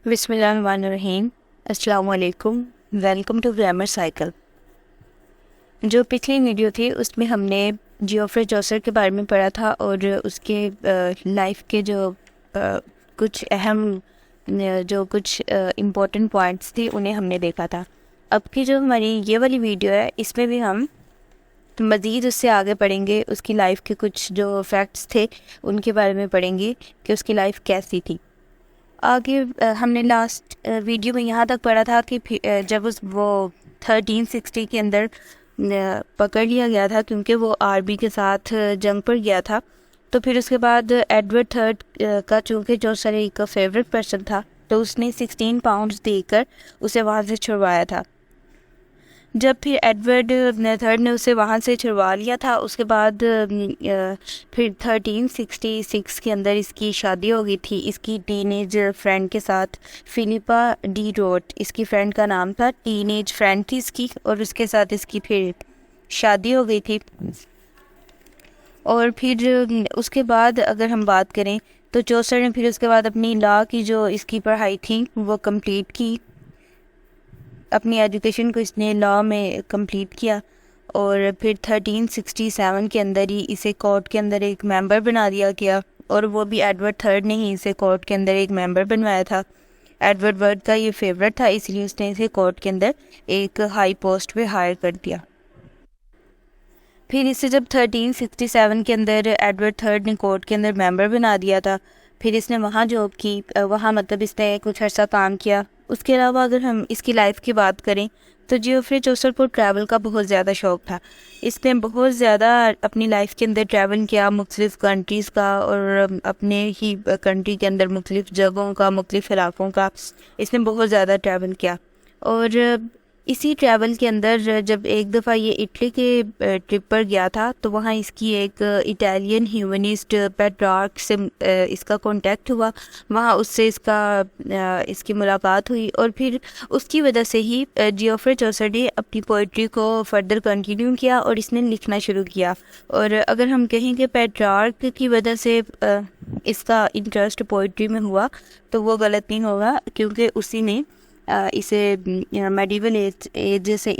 बिस्मिल्लाहिर्रहमानिर्रहीम। अस्सलाम वालेकुम। Welcome to grammar cycle. जो पिछली वीडियो थी उसमें हमने जियोफ्रे चौसर के बारे में पढ़ा था और उसके लाइफ के जो कुछ अहम जो कुछ इम्पोर्टेंट पॉइंट्स थे उन्हें हमने देखा था। अब की जो हमारी ये वाली वीडियो है इसमें भी हम मज़ीद उससे आगे पढ़ेंगे, उसकी लाइफ के कुछ जो फैक्ट्स थे उनके बारे में पढ़ेंगे कि उसकी लाइफ कैसी थी। आगे हमने लास्ट वीडियो में यहाँ तक पढ़ा था कि जब वो 1360 के अंदर पकड़ लिया गया था क्योंकि वो आरबी के साथ जंग पर गया था। तो फिर उसके बाद एडवर्ड थर्ड का चूँकि जो सर का फेवरेट पर्सन था तो उसने 16 पाउंड्स देकर उसे वहाँ से छुड़वाया था। जब फिर एडवर्ड थर्ड ने उसे वहाँ से छुड़वा लिया था उसके बाद फिर 1366 के अंदर इसकी शादी हो गई थी इसकी टीनेज फ्रेंड के साथ। फिलिपा डी रोट इसकी फ्रेंड का नाम था, टीनेज फ्रेंड थी इसकी और उसके साथ इसकी फिर शादी हो गई थी। और फिर उसके बाद अगर हम बात करें तो चौसर ने फिर उसके बाद अपनी लॉ की जो इसकी पढ़ाई थी वो कंप्लीट की। अपनी एजुकेशन को इसने लॉ में कंप्लीट किया और फिर 1367 के अंदर ही इसे कोर्ट के अंदर एक मेंबर बना दिया गया और वो भी एडवर्ड थर्ड ने ही इसे कोर्ट के अंदर एक मेंबर बनवाया था। एडवर्ड वर्ड का ये फेवरेट था इसलिए उसने इसे कोर्ट के अंदर एक हाई पोस्ट पे हायर कर दिया। फिर इसे जब 1367 के अंदर एडवर्ड थर्ड ने कोर्ट के अंदर मेंबर बना दिया था फिर इसने वहाँ जॉब की, वहाँ मतलब इसने कुछ अर्सा काम किया। उसके अलावा अगर हम इसकी लाइफ की बात करें तो जियोफ्रे चौसर को ट्रैवल का बहुत ज़्यादा शौक़ था। इसने बहुत ज़्यादा अपनी लाइफ के अंदर ट्रैवल किया, मुख्तलिफ़ कंट्रीज़ का और अपने ही कंट्री के अंदर मुख्तलिफ़ जगहों का, मुख्तलिफ़ इलाक़ों का इसने बहुत ज़्यादा ट्रैवल किया। और इसी ट्रैवल के अंदर जब एक दफ़ा ये इटली के ट्रिप पर गया था तो वहाँ इसकी एक इटालियन ह्यूमनिस्ट पेट्रार्क से इसका कांटेक्ट हुआ, वहाँ उससे इसकी मुलाकात हुई और फिर उसकी वजह से ही जियोफ्रे चौसर ने अपनी पोइट्री को फर्दर कंटिन्यू किया और इसने लिखना शुरू किया। और अगर हम कहें कि पेट्रार्क की वजह से इसका इंटरेस्ट पोइट्री में हुआ तो वो गलत नहीं होगा क्योंकि उसी ने इसे मेडिवल एज से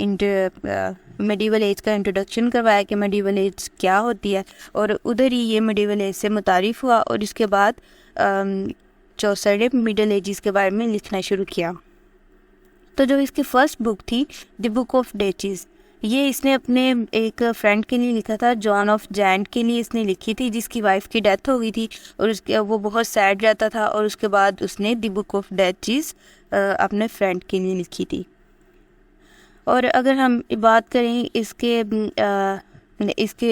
मेडिवल एज का इंट्रोडक्शन करवाया कि मेडिवल एज क्या होती है और उधर ही ये मेडिवल एज से मुतारिफ़ हुआ और इसके बाद चौसर ने मिडल एजिस के बारे में लिखना शुरू किया। तो जो इसकी फ़र्स्ट बुक थी द बुक ऑफ डेचीज़, ये इसने अपने एक फ्रेंड के लिए लिखा था, जॉन ऑफ जैंट के लिए इसने लिखी थी जिसकी वाइफ की डेथ हो गई थी और उसके वो बहुत सैड रहता था और उसके बाद उसने द बुक ऑफ डेचीज़ अपने फ्रेंड के लिए लिखी थी। और अगर हम बात करें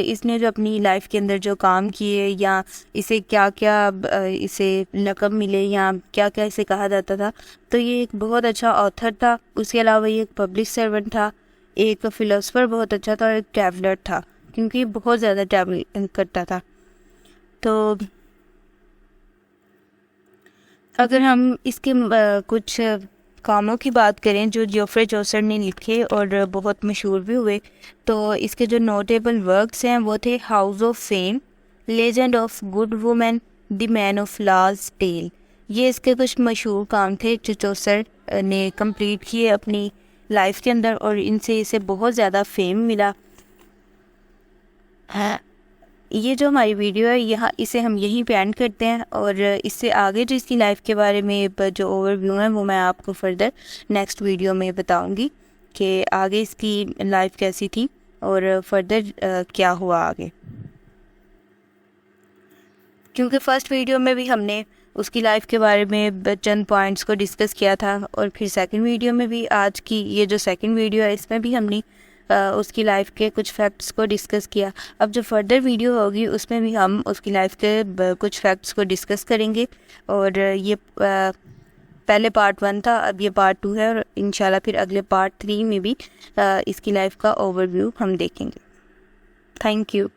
इसने जो अपनी लाइफ के अंदर जो काम किए या इसे क्या क्या इसे लक़ब मिले या क्या क्या इसे कहा जाता था, तो ये एक बहुत अच्छा ऑथर था। उसके अलावा ये एक पब्लिक सर्वेंट था, एक फ़िलोसफ़र बहुत अच्छा था और एक ट्रैवलर था क्योंकि बहुत ज़्यादा ट्रैवल करता था। तो अगर हम इसके कुछ कामों की बात करें जो जियोफ्रे चौसर ने लिखे और बहुत मशहूर भी हुए तो इसके जो नोटेबल वर्क्स हैं वो थे house of fame, legend of good women, the man of law's tale. ये इसके कुछ मशहूर काम थे जो चौसर ने कंप्लीट किए अपनी लाइफ के अंदर और इनसे इसे बहुत ज़्यादा फेम मिला। ये जो हमारी वीडियो है यहाँ इसे हम यहीं पे एंड करते हैं और इससे आगे जो इसकी लाइफ के बारे में जो ओवरव्यू है वो मैं आपको फर्दर नेक्स्ट वीडियो में बताऊंगी कि आगे इसकी लाइफ कैसी थी और फर्दर क्या हुआ आगे। क्योंकि फ़र्स्ट वीडियो में भी हमने उसकी लाइफ के बारे में चंद पॉइंट्स को डिस्कस किया था और फिर सेकंड वीडियो में भी, आज की ये जो सेकंड वीडियो है इसमें भी हमने उसकी लाइफ के कुछ फैक्ट्स को डिस्कस किया। अब जो फर्दर वीडियो होगी उसमें भी हम उसकी लाइफ के कुछ फैक्ट्स को डिस्कस करेंगे और ये पहले पार्ट 1 था, अब ये पार्ट 2 है और इंशाल्लाह फिर अगले पार्ट 3 में भी इसकी लाइफ का ओवरव्यू हम देखेंगे। Thank you.